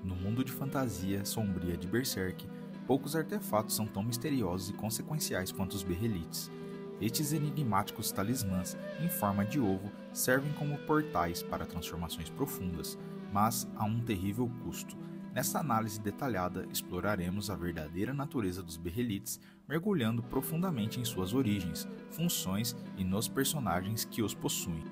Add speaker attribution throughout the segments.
Speaker 1: No mundo de fantasia sombria de Berserk, poucos artefatos são tão misteriosos e consequenciais quanto os Berrelites. Estes enigmáticos talismãs em forma de ovo servem como portais para transformações profundas, mas a um terrível custo. Nesta análise detalhada, exploraremos a verdadeira natureza dos Berrelites, mergulhando profundamente em suas origens, funções e nos personagens que os possuem.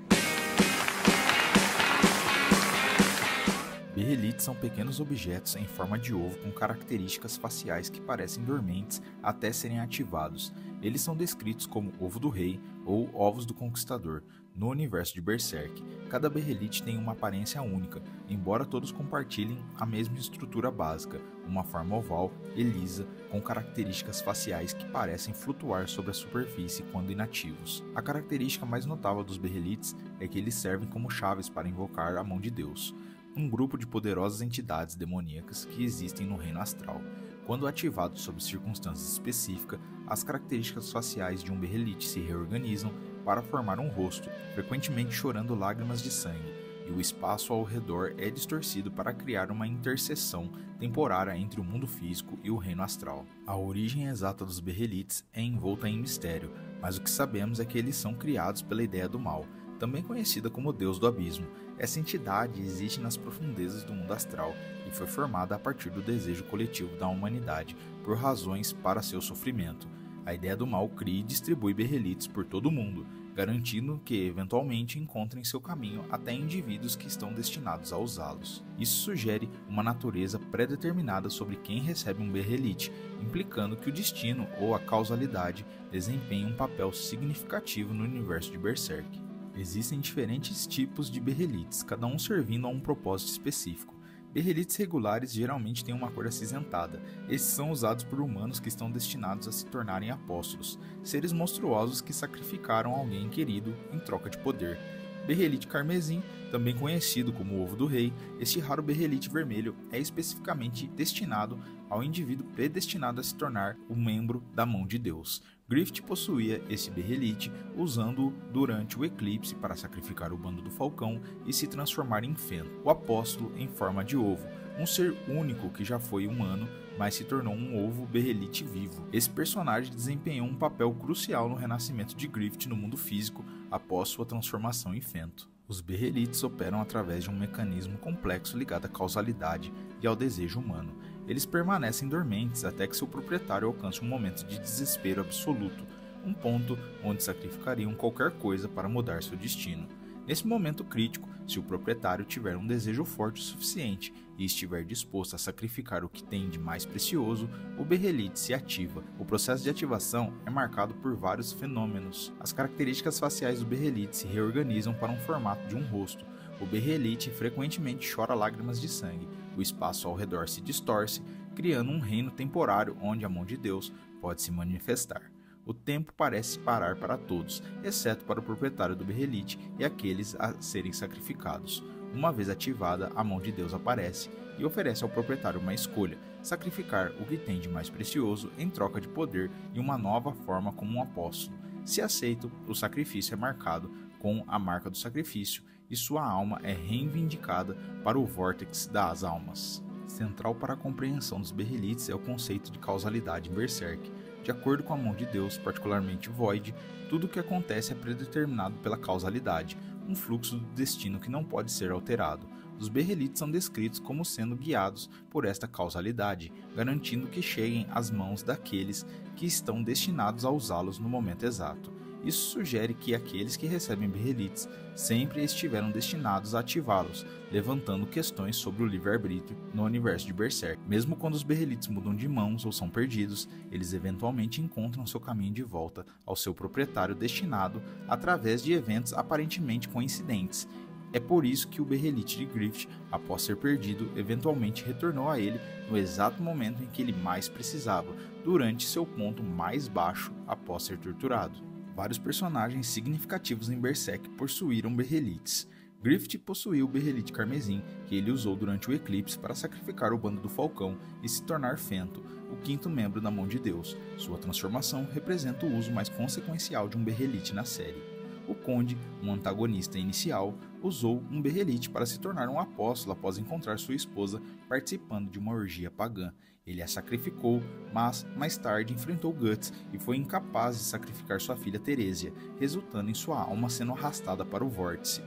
Speaker 1: Berrelites são pequenos objetos em forma de ovo com características faciais que parecem dormentes até serem ativados. Eles são descritos como Ovo do Rei ou Ovos do Conquistador no universo de Berserk. Cada Berrelite tem uma aparência única, embora todos compartilhem a mesma estrutura básica, uma forma oval e lisa com características faciais que parecem flutuar sobre a superfície quando inativos. A característica mais notável dos Berrelites é que eles servem como chaves para invocar a mão de Deus, um grupo de poderosas entidades demoníacas que existem no reino astral. Quando ativados sob circunstâncias específicas, as características faciais de um Berrelite se reorganizam para formar um rosto, frequentemente chorando lágrimas de sangue, e o espaço ao redor é distorcido para criar uma interseção temporária entre o mundo físico e o reino astral. A origem exata dos Berrelites é envolta em mistério, mas o que sabemos é que eles são criados pela ideia do mal, também conhecida como Deus do Abismo. Essa entidade existe nas profundezas do mundo astral e foi formada a partir do desejo coletivo da humanidade por razões para seu sofrimento. A ideia do mal cria e distribui Berrelites por todo o mundo, garantindo que eventualmente encontrem seu caminho até indivíduos que estão destinados a usá-los. Isso sugere uma natureza pré-determinada sobre quem recebe um Berrelite, implicando que o destino ou a causalidade desempenha um papel significativo no universo de Berserk. Existem diferentes tipos de Berrelites, cada um servindo a um propósito específico. Berrelites regulares geralmente têm uma cor acinzentada. Esses são usados por humanos que estão destinados a se tornarem apóstolos, seres monstruosos que sacrificaram alguém querido em troca de poder. Berrelite carmesim, também conhecido como Ovo do Rei, este raro Berrelite vermelho é especificamente destinado ao indivíduo predestinado a se tornar um membro da mão de Deus. Griffith possuía esse Berrelite, usando-o durante o eclipse para sacrificar o bando do Falcão e se transformar em Fen, o apóstolo em forma de ovo, um ser único que já foi humano, mas se tornou um ovo Berrelite vivo. Esse personagem desempenhou um papel crucial no renascimento de Griffith no mundo físico após sua transformação em Fento. Os Berrelites operam através de um mecanismo complexo ligado à causalidade e ao desejo humano. Eles permanecem dormentes até que seu proprietário alcance um momento de desespero absoluto, um ponto onde sacrificariam qualquer coisa para mudar seu destino. Nesse momento crítico, se o proprietário tiver um desejo forte o suficiente e estiver disposto a sacrificar o que tem de mais precioso, o Berrelite se ativa. O processo de ativação é marcado por vários fenômenos. As características faciais do Berrelite se reorganizam para um formato de um rosto. O Berrelite frequentemente chora lágrimas de sangue. O espaço ao redor se distorce, criando um reino temporário onde a mão de Deus pode se manifestar. O tempo parece parar para todos, exceto para o proprietário do Berrelite e aqueles a serem sacrificados. Uma vez ativada, a mão de Deus aparece e oferece ao proprietário uma escolha: sacrificar o que tem de mais precioso em troca de poder e uma nova forma como um apóstolo. Se aceito, o sacrifício é marcado com a marca do sacrifício e sua alma é reivindicada para o vórtex das almas. Central para a compreensão dos Berrelites é o conceito de causalidade em Berserk. De acordo com a mão de Deus, particularmente Void, tudo o que acontece é predeterminado pela causalidade, um fluxo do destino que não pode ser alterado. Os Berrelites são descritos como sendo guiados por esta causalidade, garantindo que cheguem às mãos daqueles que estão destinados a usá-los no momento exato. Isso sugere que aqueles que recebem Berrelites sempre estiveram destinados a ativá-los, levantando questões sobre o livre-arbítrio no universo de Berserk. Mesmo quando os Berrelites mudam de mãos ou são perdidos, eles eventualmente encontram seu caminho de volta ao seu proprietário destinado através de eventos aparentemente coincidentes. É por isso que o Berrelite de Griffith, após ser perdido, eventualmente retornou a ele no exato momento em que ele mais precisava, durante seu ponto mais baixo após ser torturado. Vários personagens significativos em Berserk possuíram Berrelites. Griffith possuía o Berrelite carmesim, que ele usou durante o eclipse para sacrificar o bando do Falcão e se tornar Fento, o quinto membro da mão de Deus. Sua transformação representa o uso mais consequencial de um Berrelite na série. O Conde, um antagonista inicial, usou um berrelite para se tornar um apóstolo após encontrar sua esposa participando de uma orgia pagã. Ele a sacrificou, mas mais tarde enfrentou Guts e foi incapaz de sacrificar sua filha Teresia, resultando em sua alma sendo arrastada para o vórtice.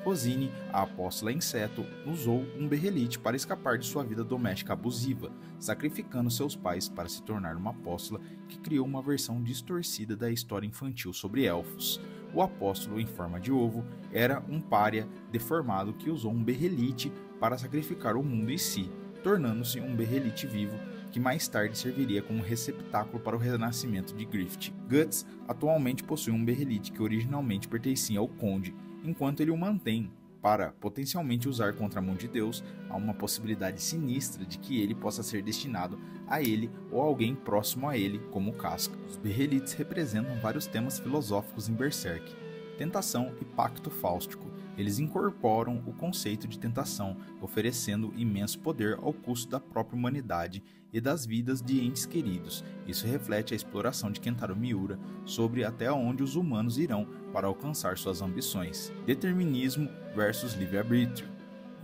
Speaker 1: Rosine, a apóstola inseto, usou um berrelite para escapar de sua vida doméstica abusiva, sacrificando seus pais para se tornar uma apóstola que criou uma versão distorcida da história infantil sobre elfos. O apóstolo em forma de ovo era um pária deformado que usou um berrelite para sacrificar o mundo em si, tornando-se um berrelite vivo que mais tarde serviria como receptáculo para o renascimento de Grift. Guts atualmente possui um berrelite que originalmente pertencia ao Conde, enquanto ele o mantém para potencialmente usar contra a mão de Deus. Há uma possibilidade sinistra de que ele possa ser destinado a ele ou alguém próximo a ele como Casca. Os berrelites representam vários temas filosóficos em Berserk: tentação e pacto fáustico. Eles incorporam o conceito de tentação, oferecendo imenso poder ao custo da própria humanidade e das vidas de entes queridos. Isso reflete a exploração de Kentaro Miura sobre até onde os humanos irão para alcançar suas ambições. Determinismo versus livre-arbítrio.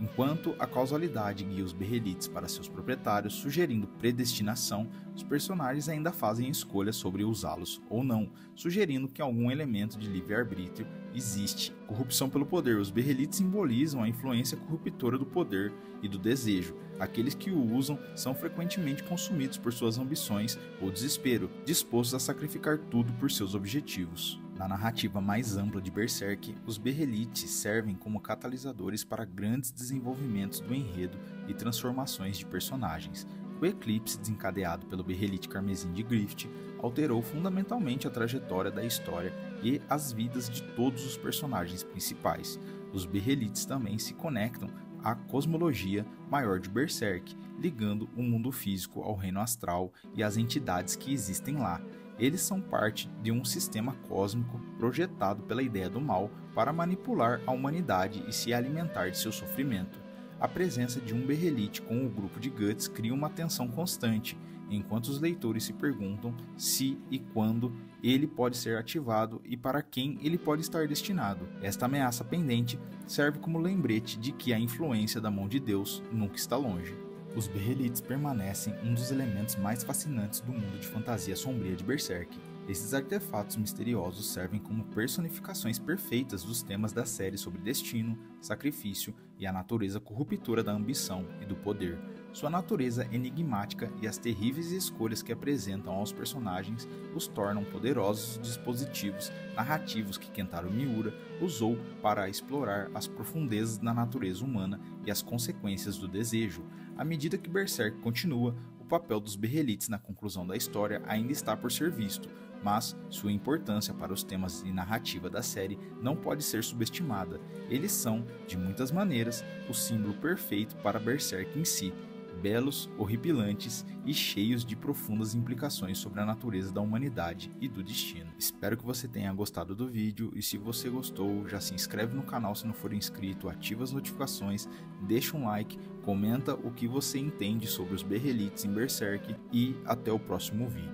Speaker 1: Enquanto a causalidade guia os berrelites para seus proprietários, sugerindo predestinação, os personagens ainda fazem escolhas sobre usá-los ou não, sugerindo que algum elemento de livre-arbítrio existe. Corrupção pelo poder. Os berrelites simbolizam a influência corruptora do poder e do desejo. Aqueles que o usam são frequentemente consumidos por suas ambições ou desespero, dispostos a sacrificar tudo por seus objetivos. Na narrativa mais ampla de Berserk, os berrelites servem como catalisadores para grandes desenvolvimentos do enredo e transformações de personagens. O eclipse desencadeado pelo berrelite carmesim de Grift alterou fundamentalmente a trajetória da história e as vidas de todos os personagens principais. Os berrelites também se conectam à cosmologia maior de Berserk, ligando o mundo físico ao reino astral e às entidades que existem lá. Eles são parte de um sistema cósmico projetado pela ideia do mal para manipular a humanidade e se alimentar de seu sofrimento. A presença de um berrelite com o grupo de Guts cria uma tensão constante, enquanto os leitores se perguntam se e quando ele pode ser ativado e para quem ele pode estar destinado. Esta ameaça pendente serve como lembrete de que a influência da mão de Deus nunca está longe. Os berrelites permanecem um dos elementos mais fascinantes do mundo de fantasia sombria de Berserk. Esses artefatos misteriosos servem como personificações perfeitas dos temas da série sobre destino, sacrifício e a natureza corruptora da ambição e do poder. Sua natureza enigmática e as terríveis escolhas que apresentam aos personagens os tornam poderosos dispositivos narrativos que Kentaro Miura usou para explorar as profundezas da natureza humana e as consequências do desejo. À medida que Berserk continua, o papel dos berrelites na conclusão da história ainda está por ser visto, mas sua importância para os temas e narrativa da série não pode ser subestimada. Eles são, de muitas maneiras, o símbolo perfeito para Berserk em si, belos, horripilantes e cheios de profundas implicações sobre a natureza da humanidade e do destino. Espero que você tenha gostado do vídeo e se você gostou, já se inscreve no canal se não for inscrito, ativa as notificações, deixa um like, comenta o que você entende sobre os berrelites em Berserk e até o próximo vídeo.